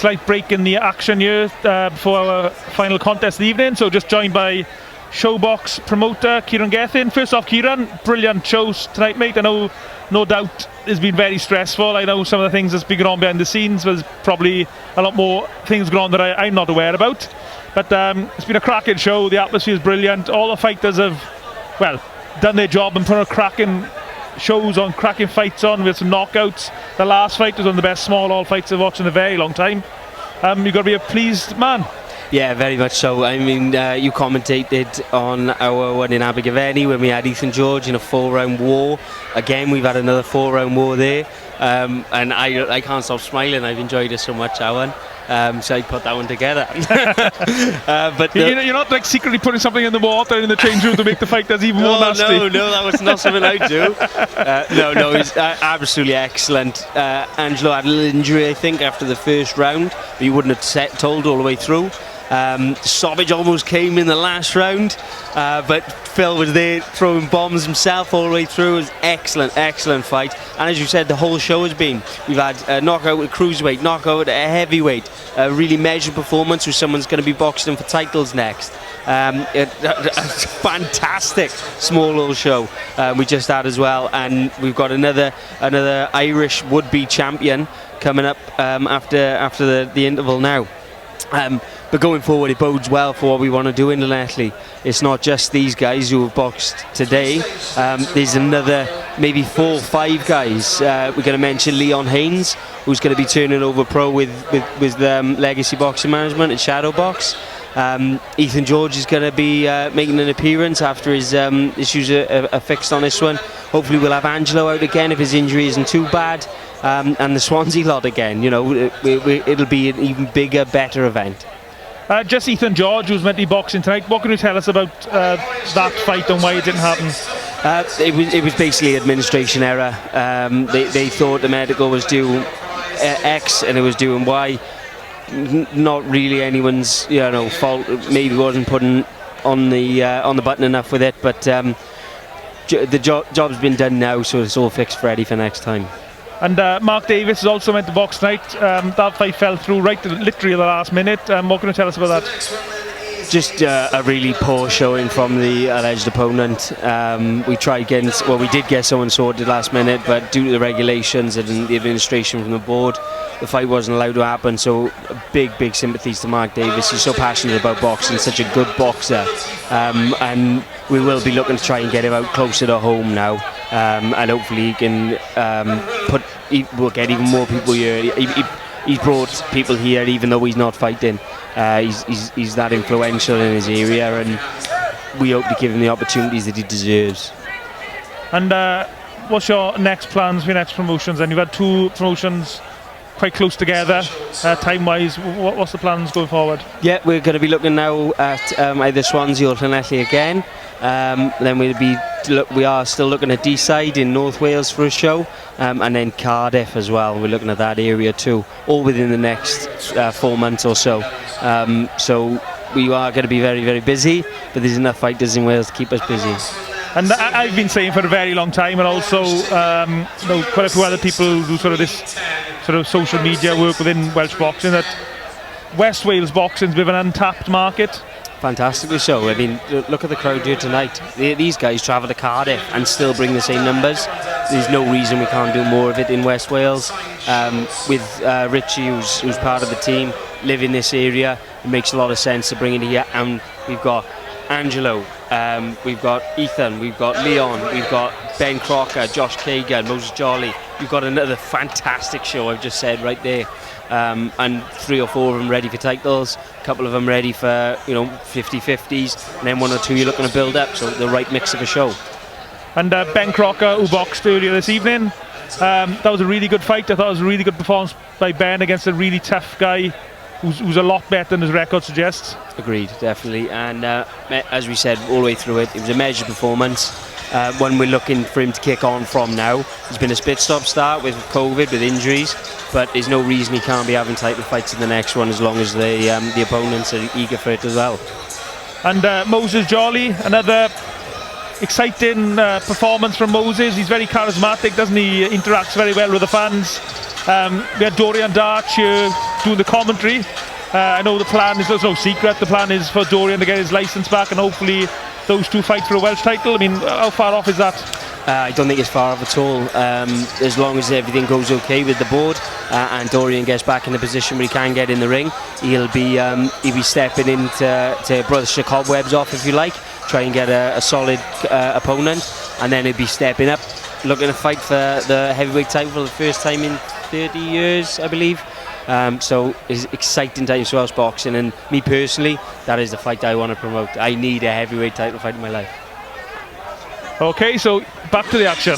slight break in the action here before our final contest of the evening. So just joined by Showbox promoter KIERAN GETHING. First off, KIERAN, brilliant shows tonight, mate. I know, no doubt, it's been very stressful. I know some of the things that's been going on behind the scenes. There's probably a lot more things going on that I'm not aware about. But it's been a cracking show. The atmosphere is brilliant. All the fighters have, well, done their job and put on cracking shows on, cracking fights on with some knockouts. The last fight was one of the best small all fights I've watched in a very long time. You've got to be a pleased man. Yeah, very much so. I mean, you commentated on our one in Abergavenny when we had Ethan George in a 4-round war. Again, we've had another 4-round war there. And I can't stop smiling. I've enjoyed it so much, Alan. So I put that one together. But you're not like secretly putting something in the water in the change room to make the fighters even more nasty. No, that was not something I do. No, he's absolutely excellent. Angelo had a little injury, I think, after the first round, but he wouldn't have told all the way through. Savage almost came in the last round, but Phil was there throwing bombs himself all the way through. It was excellent fight. And as you said, the whole show has been. We've had a knockout at cruiserweight, knockout at heavyweight, a really measured performance with someone's going to be boxing for titles next. A fantastic small little show we just had as well, and we've got another Irish would-be champion coming up after the interval now. But going forward, it bodes well for what we want to do in Llanelli. It's not just these guys who have boxed today. There's another maybe 4 or 5 guys. We're going to mention Leon Haynes, who's going to be turning over pro with Legacy Boxing Management and Shadow Box. Ethan George is going to be making an appearance after his issues are fixed on this one. Hopefully we'll have Angelo out again if his injury isn't too bad. And the Swansea lot again. You know, it'll be an even bigger, better event. Just Ethan George, who's meant to be boxing tonight. What can you tell us about that fight and why it didn't happen? It was basically administration error. They thought the medical was due X and it was due Y. Not really anyone's fault. Maybe wasn't putting on the button enough with it, but the job's been done now, so it's all fixed ready for next time. And Mark Davis is also meant to box tonight. That fight fell through literally at the last minute. What can you tell us about that? Just a really poor showing from the alleged opponent. We did get someone sorted last minute, but due to the regulations and the administration from the board, the fight wasn't allowed to happen. So big sympathies to Mark Davis. He's so passionate about boxing, such a good boxer. And we will be looking to try and get him out closer to home now. And hopefully he can we'll get even more people here. He's brought people here even though he's not fighting. He's that influential in his area, and we hope to give him the opportunities that he deserves. And what's your next plans for your next promotions? And you've had 2 promotions quite close together time-wise. What's the plans going forward? Yeah, we're going to be looking now at either Swansea or Llanelli again. Then we are still looking at Deeside in North Wales for a show, and then Cardiff as well. We're looking at that area too, all within the next 4 months or so. So we are going to be very, very busy, but there's enough fighters in Wales to keep us busy. And I've been saying for a very long time, and also quite a few other people who do this social media work within Welsh boxing, that West Wales boxing is a bit of an untapped market. Fantastically so. I mean, look at the crowd here tonight. These guys travel to Cardiff and still bring the same numbers. There's no reason we can't do more of it in West Wales. With Richie, who's part of the team, live in this area, it makes a lot of sense to bring it here. And we've got Angelo, we've got Ethan, we've got Leon, we've got Ben Crocker, Josh Kagan, Moses Jolly. We've got another fantastic show, I've just said right there. And 3 or 4 of them ready for titles, a couple of them ready for 50-50s, and then 1 or 2 you're looking to build up, so the right mix of a show. And Ben Crocker, who boxed earlier this evening, that was a really good fight. I thought it was a really good performance by Ben against a really tough guy who's a lot better than his record suggests. Agreed, definitely. And as we said all the way through it, it was a measured performance. One we're looking for him to kick on from now. He's been a spit-stop start with COVID, with injuries, but there's no reason he can't be having title fights in the next one as long as the opponents are eager for it as well. And Moses Jolly, another exciting performance from Moses. He's very charismatic, doesn't he? Interacts very well with the fans. We had Dorian Darch here doing the commentary. I know the plan is, there's no secret, the plan is for Dorian to get his licence back and hopefully those two fight for a Welsh title. I mean, how far off is that? I don't think it's far off at all. As long as everything goes okay with the board and Dorian gets back in the position where he can get in the ring, he'll be stepping in to brush the cobwebs off, if you like, try and get a solid opponent, and then he'll be stepping up, looking to fight for the heavyweight title for the first time in 30 years, I believe. So it's exciting times for Welsh boxing, and me personally, that is the fight I want to promote. I need a heavyweight title fight in my life. Okay, so back to the action.